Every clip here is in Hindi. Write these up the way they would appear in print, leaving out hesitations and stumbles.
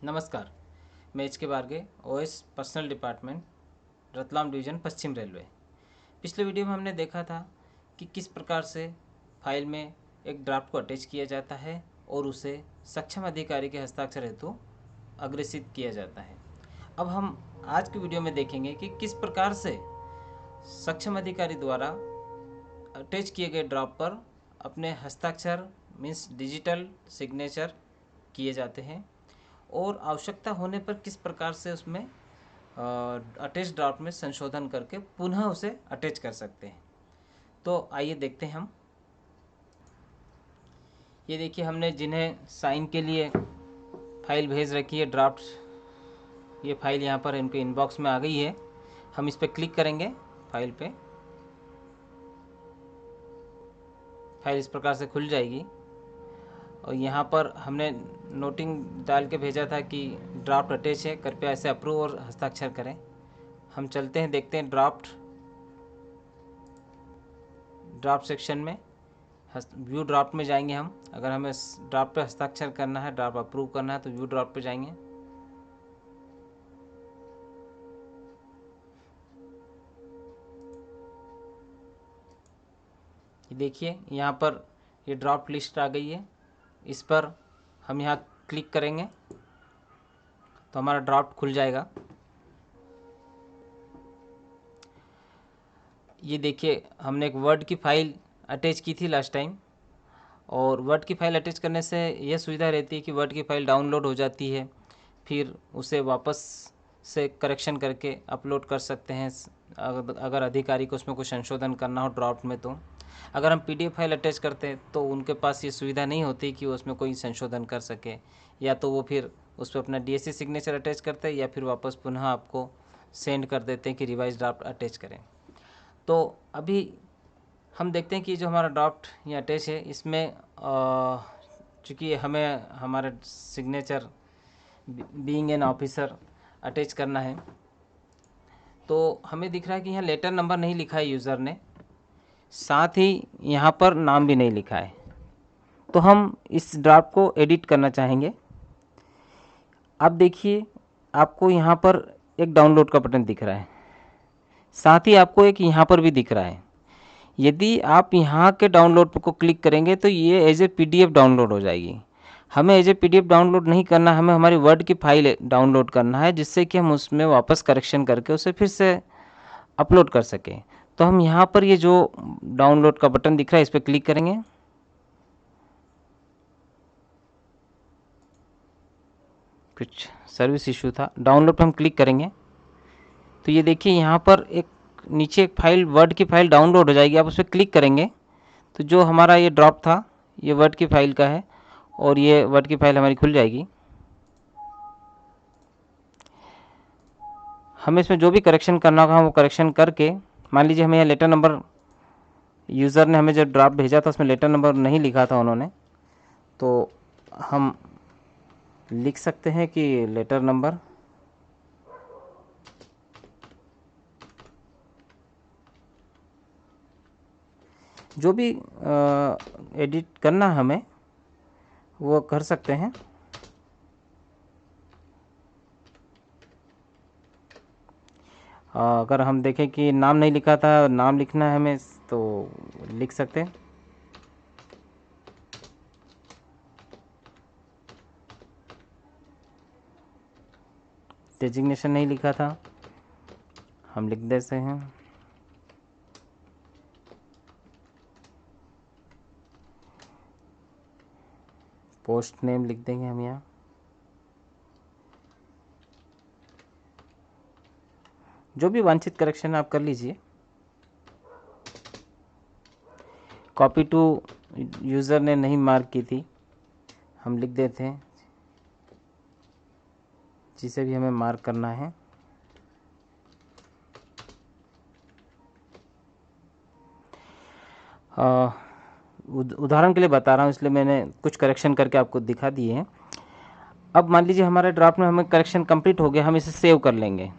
नमस्कार, मैं H K. Barge, OS personal department, Ratlam division, पश्चिम रेलवे। पिछले वीडियो में हमने देखा था कि किस प्रकार से फाइल में एक ड्राफ्ट को अटैच किया जाता है और उसे सक्षम अधिकारी के हस्ताक्षर हेतु अग्रेसित किया जाता है। अब हम आज की वीडियो में देखेंगे कि किस प्रकार से सक्षम अधिकारी द्वारा अटैच किए गए ड्राफ्ट पर अपने हस्ताक्षर मीन्स डिजिटल सिग्नेचर किए जाते हैं और आवश्यकता होने पर किस प्रकार से उसमें अटैच ड्राफ्ट में संशोधन करके पुनः उसे अटैच कर सकते हैं। तो आइए देखते हैं हम। ये देखिए, हमने जिन्हें साइन के लिए फाइल भेज रखी है ड्राफ्ट, ये फाइल यहाँ पर इनके इनबॉक्स में आ गई है। हम इस पर क्लिक करेंगे फाइल पे, फाइल इस प्रकार से खुल जाएगी और यहाँ पर हमने नोटिंग डाल के भेजा था कि ड्राफ्ट अटैच है, कृपया ऐसे अप्रूव और हस्ताक्षर करें। हम चलते हैं, देखते हैं ड्राफ्ट सेक्शन में व्यू ड्राफ्ट में जाएंगे हम। अगर हमें ड्राफ्ट पे हस्ताक्षर करना है, ड्राफ्ट अप्रूव करना है तो व्यू ड्राफ्ट पे जाएंगे। देखिए यहाँ पर ये ड्राफ्ट लिस्ट आ गई है, इस पर हम यहाँ क्लिक करेंगे तो हमारा ड्राफ्ट खुल जाएगा। ये देखिए, हमने एक वर्ड की फाइल अटैच की थी लास्ट टाइम, और वर्ड की फाइल अटैच करने से यह सुविधा रहती है कि वर्ड की फाइल डाउनलोड हो जाती है, फिर उसे वापस से करेक्शन करके अपलोड कर सकते हैं अगर अधिकारी को उसमें कुछ संशोधन करना हो ड्राफ्ट में। तो अगर हम पीडीएफ फाइल अटैच करते हैं तो उनके पास ये सुविधा नहीं होती कि वो उसमें कोई संशोधन कर सके, या तो वो फिर उस पर अपना डीएससी सिग्नेचर अटैच करते हैं या फिर वापस पुनः आपको सेंड कर देते हैं कि रिवाइज ड्राफ्ट अटैच करें। तो अभी हम देखते हैं कि जो हमारा ड्राफ्ट ये अटैच है, इसमें चूँकि हमें हमारा signature being an officer attach करना है, तो हमें दिख रहा है कि यहाँ लेटर नंबर नहीं लिखा है यूज़र ने, साथ ही यहाँ पर नाम भी नहीं लिखा है। तो हम इस ड्राफ्ट को एडिट करना चाहेंगे। अब देखिए, आपको यहाँ पर एक डाउनलोड का बटन दिख रहा है, साथ ही आपको एक यहाँ पर भी दिख रहा है। यदि आप यहाँ के डाउनलोड को क्लिक करेंगे तो ये एज ए पीडीएफ डाउनलोड हो जाएगी। हमें एज ए पीडीएफ डाउनलोड नहीं करना, हमें हमारी वर्ड की फाइल डाउनलोड करना है, जिससे कि हम उसमें वापस करेक्शन करके उसे फिर से अपलोड कर सकें। तो हम यहाँ पर ये जो डाउनलोड का बटन दिख रहा है, इस पर क्लिक करेंगे। कुछ सर्विस इशू था, डाउनलोड पर हम क्लिक करेंगे तो ये देखिए यहाँ पर एक नीचे एक फाइल, वर्ड की फाइल डाउनलोड हो जाएगी। आप उस पर क्लिक करेंगे तो जो हमारा ये ड्राफ्ट था ये वर्ड की फाइल का है और ये वर्ड की फाइल हमारी खुल जाएगी। हमें इसमें जो भी करेक्शन करना होगा वो करेक्शन करके, मान लीजिए हमें यहाँ लेटर नंबर, यूज़र ने हमें जो ड्राफ्ट भेजा था उसमें लेटर नंबर नहीं लिखा था उन्होंने, तो हम लिख सकते हैं कि लेटर नंबर जो भी एडिट करना हमें वो कर सकते हैं। अगर हम देखें कि नाम नहीं लिखा था, नाम लिखना है हमें, तो लिख सकते हैं। डेजिग्नेशन नहीं लिखा था, हम लिख देते हैं। पोस्ट नेम लिख देंगे हम यहाँ। जो भी वांछित करेक्शन आप कर लीजिए। कॉपी टू यूज़र ने नहीं मार्क की थी, हम लिख देते हैं जिसे भी हमें मार्क करना है। उदाहरण के लिए बता रहा हूँ, इसलिए मैंने कुछ करेक्शन करके आपको दिखा दिए हैं। अब मान लीजिए हमारे ड्राफ्ट में हमें करेक्शन कंप्लीट हो गया, हम इसे सेव कर लेंगे।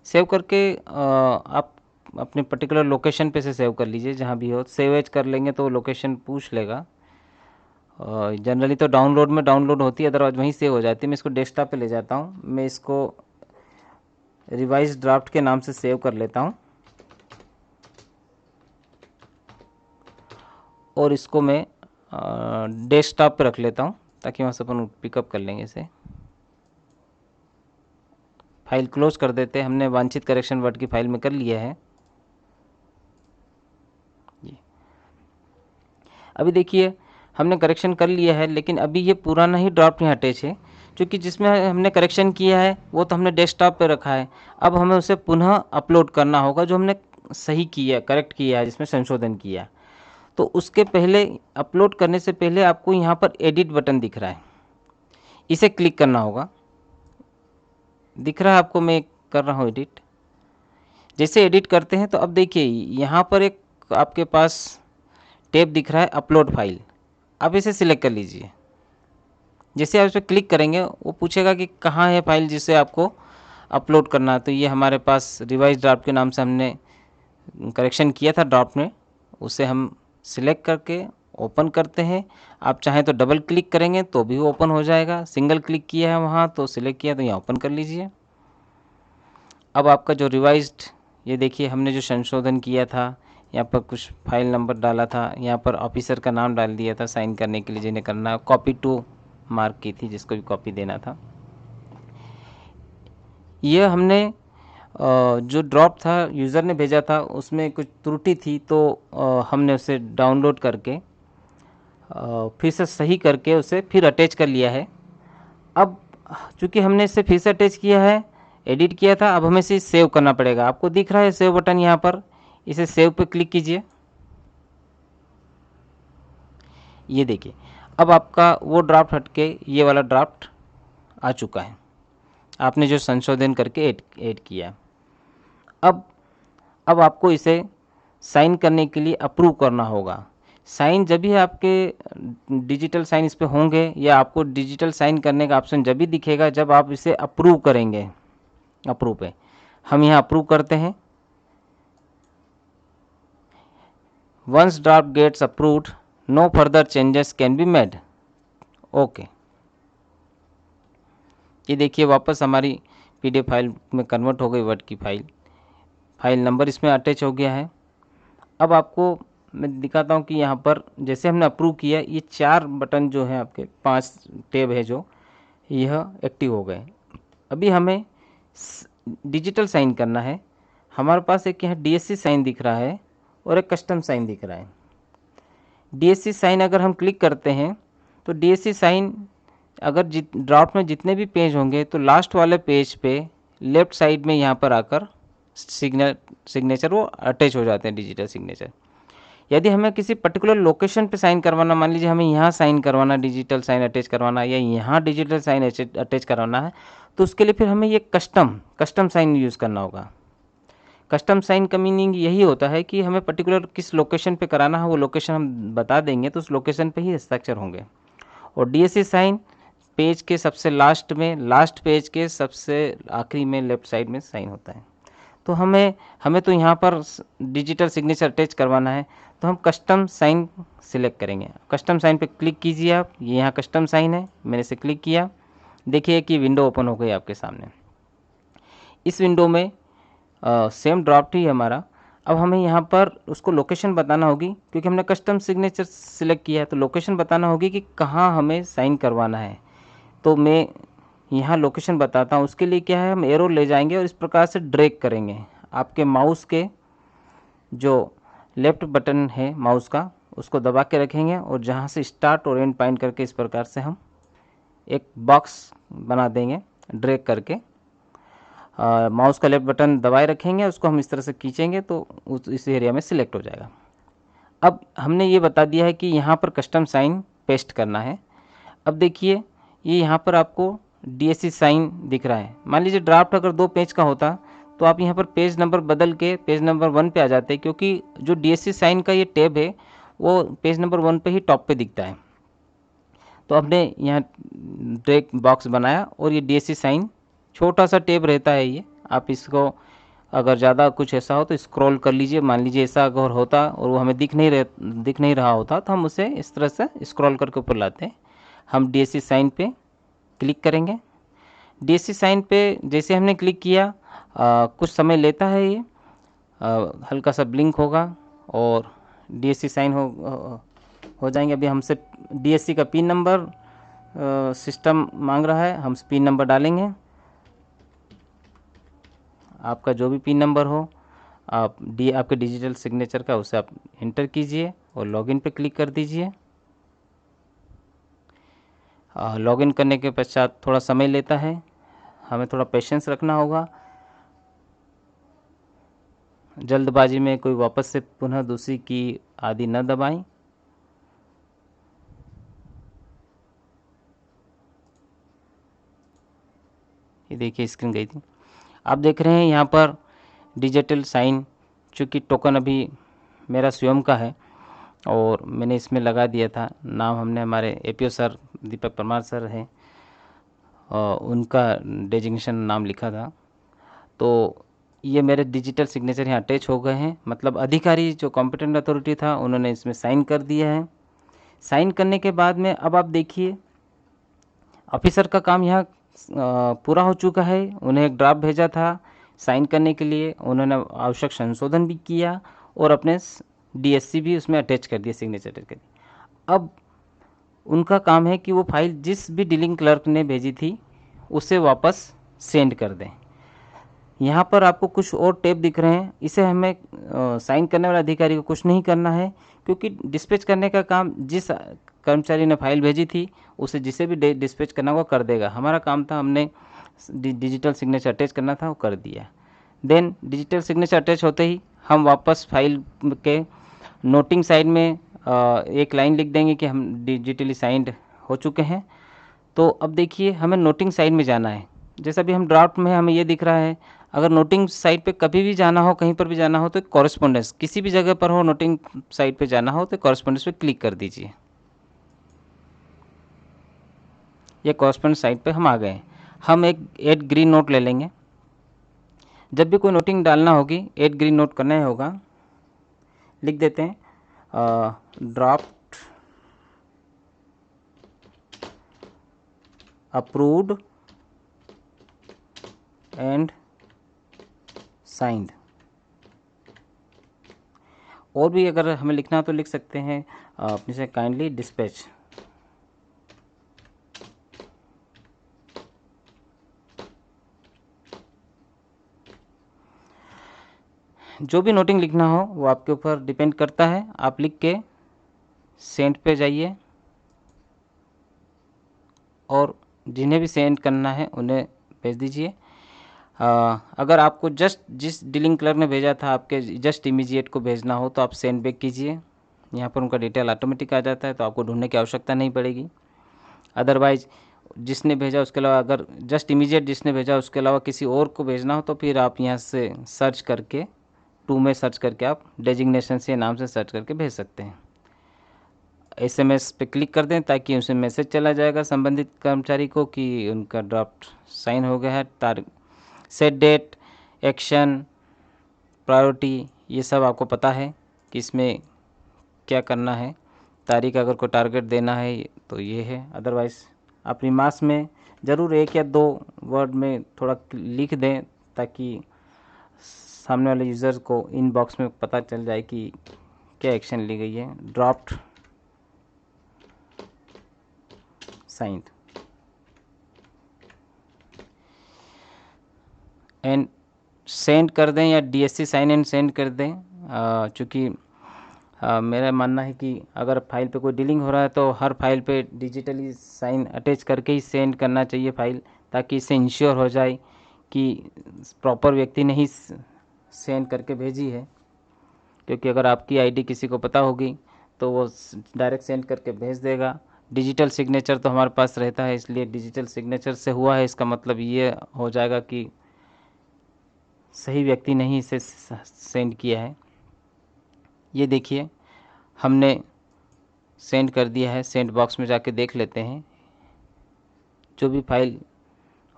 सेव करके आप अपने पर्टिकुलर लोकेशन पे से सेव कर लीजिए, जहाँ भी हो सेव एज कर लेंगे तो लोकेशन पूछ लेगा जनरली तो डाउनलोड में डाउनलोड होती है, अदरवाइज वहीं सेव हो जाती है। मैं इसको डेस्कटॉप पे ले जाता हूँ, मैं इसको रिवाइज ड्राफ्ट के नाम से सेव कर लेता हूँ और इसको मैं डेस्कटॉप पे रख लेता हूँ ताकि वहाँ से अपन पिकअप कर लेंगे इसे। फाइल क्लोज कर देते हैं। हमने वांछित करेक्शन वर्ड की फाइल में कर लिया है। अभी देखिए हमने करेक्शन कर लिया है, लेकिन अभी ये पुराना ही ड्राफ्ट यहाँ अटैच है, क्योंकि जिसमें हमने करेक्शन किया है वो तो हमने डेस्कटॉप पे रखा है। अब हमें उसे पुनः अपलोड करना होगा, जो हमने सही किया, करेक्ट किया है, जिसमें संशोधन किया। तो उसके पहले, अपलोड करने से पहले आपको यहाँ पर एडिट बटन दिख रहा है, इसे क्लिक करना होगा। दिख रहा है आपको, मैं कर रहा हूँ एडिट। जैसे एडिट करते हैं तो अब देखिए यहाँ पर एक आपके पास टैब दिख रहा है अपलोड फाइल। आप इसे सिलेक्ट कर लीजिए। जैसे आप इस पर क्लिक करेंगे वो पूछेगा कि कहाँ है फाइल जिसे आपको अपलोड करना है। तो ये हमारे पास रिवाइज ड्राफ्ट के नाम से हमने करेक्शन किया था ड्राफ्ट में, उसे हम सिलेक्ट करके ओपन करते हैं। आप चाहें तो डबल क्लिक करेंगे तो भी ओपन हो जाएगा, सिंगल क्लिक किया है वहाँ तो सिलेक्ट किया तो यहाँ ओपन कर लीजिए। अब आपका जो रिवाइज्ड, ये देखिए हमने जो संशोधन किया था, यहाँ पर कुछ फाइल नंबर डाला था, यहाँ पर ऑफिसर का नाम डाल दिया था साइन करने के लिए, जिन्हें करना, कॉपी टू मार्क की थी, जिसको भी कॉपी देना था। यह हमने जो ड्रॉप था यूज़र ने भेजा था उसमें कुछ त्रुटि थी, तो हमने उसे डाउनलोड करके फिर से सही करके उसे फिर अटैच कर लिया है। अब चूँकि हमने इसे फिर से अटैच किया है, एडिट किया था, अब हमें इसे सेव करना पड़ेगा। आपको दिख रहा है सेव बटन यहाँ पर, इसे सेव पे क्लिक कीजिए। ये देखिए अब आपका वो ड्राफ्ट हटके ये वाला ड्राफ्ट आ चुका है, आपने जो संशोधन करके ऐड किया। अब आपको इसे साइन करने के लिए अप्रूव करना होगा। साइन जब भी आपके डिजिटल साइन इस पे होंगे, या आपको डिजिटल साइन करने का ऑप्शन जब भी दिखेगा जब आप इसे अप्रूव करेंगे। अप्रूव पे हम यहाँ अप्रूव करते हैं। Once draft gets approved no further changes can be made. Okay, ये देखिए वापस हमारी पीडीएफ फाइल में कन्वर्ट हो गई वर्ड की फाइल। फाइल नंबर इसमें अटैच हो गया है। अब आपको मैं दिखाता हूँ कि यहाँ पर जैसे हमने अप्रूव किया, ये 4 बटन जो है आपके 5 टैब है जो, यह एक्टिव हो गए। अभी हमें डिजिटल साइन करना है। हमारे पास एक यहाँ डीएससी साइन दिख रहा है और एक कस्टम साइन दिख रहा है। डीएससी साइन अगर हम क्लिक करते हैं तो डीएससी साइन अगर ड्राफ्ट में जितने भी पेज होंगे तो लास्ट वाले पेज पे लेफ्ट साइड में यहाँ पर आकर सिग्नेचर वो अटैच हो जाते हैं, डिजिटल सिग्नेचर। यदि हमें किसी पर्टिकुलर लोकेशन पे साइन करवाना, मान लीजिए हमें यहाँ साइन करवाना, डिजिटल साइन अटैच करवाना, या यहाँ डिजिटल साइन अटैच करवाना है, तो उसके लिए फिर हमें ये कस्टम साइन यूज़ करना होगा। कस्टम साइन का मीनिंग यही होता है कि हमें पर्टिकुलर किस लोकेशन पे कराना है वो लोकेशन हम बता देंगे तो उस लोकेशन पे ही हस्ताक्षर होंगे। और डीएससी साइन पेज के सबसे लास्ट में, लास्ट पेज के सबसे आखिरी में लेफ्ट साइड में साइन होता है। तो हमें तो यहाँ पर डिजिटल सिग्नेचर अटैच करवाना है, तो हम कस्टम साइन सिलेक्ट करेंगे। कस्टम साइन पे क्लिक कीजिए आप, ये यहाँ कस्टम साइन है, मैंने इसे क्लिक किया, देखिए कि विंडो ओपन हो गई आपके सामने। इस विंडो में सेम ड्राफ्ट ही हमारा। अब हमें यहाँ पर उसको लोकेशन बताना होगी, क्योंकि हमने कस्टम सिग्नेचर सिलेक्ट किया है तो लोकेशन बताना होगी कि कहाँ हमें साइन करवाना है। तो मैं यहाँ लोकेशन बताता हूँ। उसके लिए क्या है, हम एरो ले जाएंगे और इस प्रकार से ड्रैग करेंगे। आपके माउस के जो लेफ्ट बटन है माउस का, उसको दबा के रखेंगे और जहाँ से स्टार्ट और एंड पॉइंट करके इस प्रकार से हम एक बॉक्स बना देंगे ड्रैग करके। माउस का लेफ्ट बटन दबाए रखेंगे, उसको हम इस तरह से खींचेंगे तो इस एरिया में सिलेक्ट हो जाएगा। अब हमने ये बता दिया है कि यहाँ पर कस्टम साइन पेस्ट करना है। अब देखिए ये यहाँ पर आपको डीएससी साइन दिख रहा है। मान लीजिए ड्राफ्ट अगर 2 पेज का होता तो आप यहाँ पर पेज नंबर बदल के पेज नंबर 1 पे आ जाते, क्योंकि जो डीएससी साइन का ये टैब है वो पेज नंबर 1 पे ही टॉप पे दिखता है। तो हमने यहाँ ड्रैग बॉक्स बनाया और ये डीएससी साइन छोटा सा टैब रहता है ये, आप इसको अगर ज़्यादा कुछ ऐसा हो तो स्क्रॉल कर लीजिए। मान लीजिए ऐसा अगर होता और वो हमें दिख नहीं रहा होता तो हम उसे इस तरह से स्क्रॉल करके ऊपर लाते हैं। हम DSC साइन पे क्लिक करेंगे। DSC साइन पे जैसे हमने क्लिक किया कुछ समय लेता है ये, हल्का सा ब्लिंक होगा और DSC साइन हो जाएंगे। अभी हमसे DSC का पिन नंबर सिस्टम मांग रहा है, हम पिन नंबर डालेंगे। आपका जो भी पिन नंबर हो आपके डिजिटल सिग्नेचर का उसे आप एंटर कीजिए और लॉगिन पे क्लिक कर दीजिए। लॉगिन करने के पश्चात थोड़ा समय लेता है, हमें थोड़ा पेशेंस रखना होगा। जल्दबाजी में कोई वापस से पुनः दूसरी की आदि न दबाएं। ये देखिए स्क्रीन गई थी। आप देख रहे हैं यहाँ पर डिजिटल साइन, चूँकि टोकन अभी मेरा स्वयं का है और मैंने इसमें लगा दिया था नाम, हमने हमारे APO सर दीपक परमार सर हैं उनका डेजिग्नेशन नाम लिखा था। तो ये मेरे डिजिटल सिग्नेचर यहाँ अटैच हो गए हैं, मतलब अधिकारी जो कॉम्पिटेंट अथॉरिटी था उन्होंने इसमें साइन कर दिया है। साइन करने के बाद में अब आप देखिए ऑफिसर का काम यहाँ पूरा हो चुका है। उन्हें एक ड्राफ्ट भेजा था साइन करने के लिए, उन्होंने आवश्यक संशोधन भी किया और अपने DSC भी उसमें अटैच कर दिया, सिग्नेचर कर दिया। अब उनका काम है कि वो फाइल जिस भी डीलिंग क्लर्क ने भेजी थी उसे वापस सेंड कर दें। यहाँ पर आपको कुछ और टैब दिख रहे हैं, इसे हमें साइन करने वाले अधिकारी को कुछ नहीं करना है, क्योंकि डिस्पैच करने का काम जिस कर्मचारी ने फाइल भेजी थी उसे जिसे भी डिस्पैच करना वो कर देगा। हमारा काम था हमने डिजिटल सिग्नेचर अटैच करना था, वो कर दिया। देन डिजिटल सिग्नेचर अटैच होते ही हम वापस फाइल के नोटिंग साइड में एक लाइन लिख देंगे कि हम डिजिटली साइंड हो चुके हैं। तो अब देखिए हमें नोटिंग साइड में जाना है। जैसा भी हम ड्राफ्ट में हमें ये दिख रहा है, अगर नोटिंग साइट पे कभी भी जाना हो, कहीं पर भी जाना हो तो कॉरेस्पॉन्डेंस किसी भी जगह पर हो, नोटिंग साइट पे जाना हो तो कॉरेस्पॉन्डेंस पे क्लिक कर दीजिए। ये कॉरेस्पॉन्डेंस साइट पे हम आ गए। हम एक ऐड ग्रीन नोट ले लेंगे। जब भी कोई नोटिंग डालना होगी ऐड ग्रीन नोट करना ही होगा। लिख देते हैं ड्राफ्ट अप्रूव्ड एंड साइंड। और भी अगर हमें लिखना हो तो लिख सकते हैं जैसे काइंडली डिस्पैच। जो भी नोटिंग लिखना हो वो आपके ऊपर डिपेंड करता है। आप लिख के सेंड पे जाइए और जिन्हें भी सेंड करना है उन्हें भेज दीजिए। अगर आपको जस्ट जिस डीलिंग क्लर्क ने भेजा था आपके जस्ट इमीडिएट को भेजना हो तो आप सेंड बैक कीजिए। यहाँ पर उनका डिटेल ऑटोमेटिक आ जाता है तो आपको ढूंढने की आवश्यकता नहीं पड़ेगी। अदरवाइज जिसने भेजा उसके अलावा, अगर जस्ट इमीडिएट जिसने भेजा उसके अलावा किसी और को भेजना हो तो फिर आप यहाँ से सर्च करके टू में सर्च करके आप डेजिग्नेशन से नाम से सर्च करके भेज सकते हैं। SMS पे क्लिक कर दें ताकि उसे मैसेज चला जाएगा संबंधित कर्मचारी को कि उनका ड्राफ्ट साइन हो गया है। सेट डेट, एक्शन, प्रायोरिटी, ये सब आपको पता है कि इसमें क्या करना है। तारीख अगर कोई टारगेट देना है तो ये है। अदरवाइज़ आप रिमार्क्स में ज़रूर 1 या 2 वर्ड में थोड़ा लिख दें ताकि सामने वाले यूज़र को इनबॉक्स में पता चल जाए कि क्या एक्शन ली गई है। ड्राफ्ट साइंड एंड सेंड कर दें या DSC साइन एंड सेंड कर दें। चूँकि मेरा मानना है कि अगर फाइल पे कोई डीलिंग हो रहा है तो हर फाइल पे डिजिटली साइन अटैच करके ही सेंड करना चाहिए फाइल, ताकि इससे इंश्योर हो जाए कि प्रॉपर व्यक्ति ने ही सेंड करके भेजी है। क्योंकि अगर आपकी ID किसी को पता होगी तो वो डायरेक्ट सेंड करके भेज देगा। डिजिटल सिग्नेचर तो हमारे पास रहता है, इसलिए डिजिटल सिग्नेचर से हुआ है इसका मतलब ये हो जाएगा कि सही व्यक्ति ने ही इसे सेंड किया है। ये देखिए हमने सेंड कर दिया है। सेंड बॉक्स में जाके देख लेते हैं, जो भी फाइल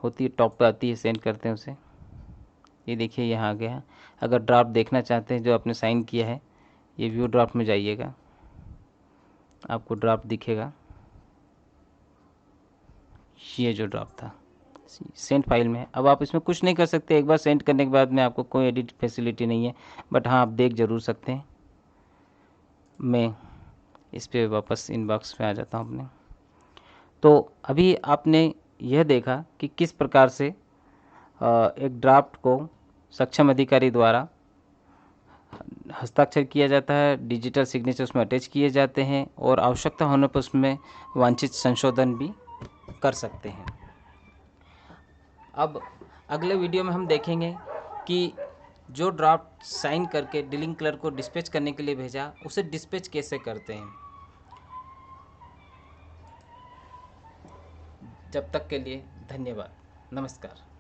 होती है टॉप पे आती है, सेंड करते हैं उसे। ये देखिए यहाँ आ गया। अगर ड्राफ्ट देखना चाहते हैं जो आपने साइन किया है, ये व्यू ड्राफ्ट में जाइएगा, आपको ड्राफ्ट दिखेगा। ये जो ड्राफ्ट था सेंड फाइल में है। अब आप इसमें कुछ नहीं कर सकते, एक बार सेंड करने के बाद में आपको कोई एडिट फैसिलिटी नहीं है, बट हाँ आप देख ज़रूर सकते हैं। मैं इस पर वापस इनबॉक्स में आ जाता हूँ अपने। तो अभी आपने यह देखा कि किस प्रकार से एक ड्राफ्ट को सक्षम अधिकारी द्वारा हस्ताक्षर किया जाता है, डिजिटल सिग्नेचर उसमें अटैच किए जाते हैं और आवश्यकता होने पर उसमें वांछित संशोधन भी कर सकते हैं। अब अगले वीडियो में हम देखेंगे कि जो ड्राफ्ट साइन करके डीलिंग क्लर्क को डिस्पैच करने के लिए भेजा, उसे डिस्पैच कैसे करते हैं। जब तक के लिए धन्यवाद, नमस्कार।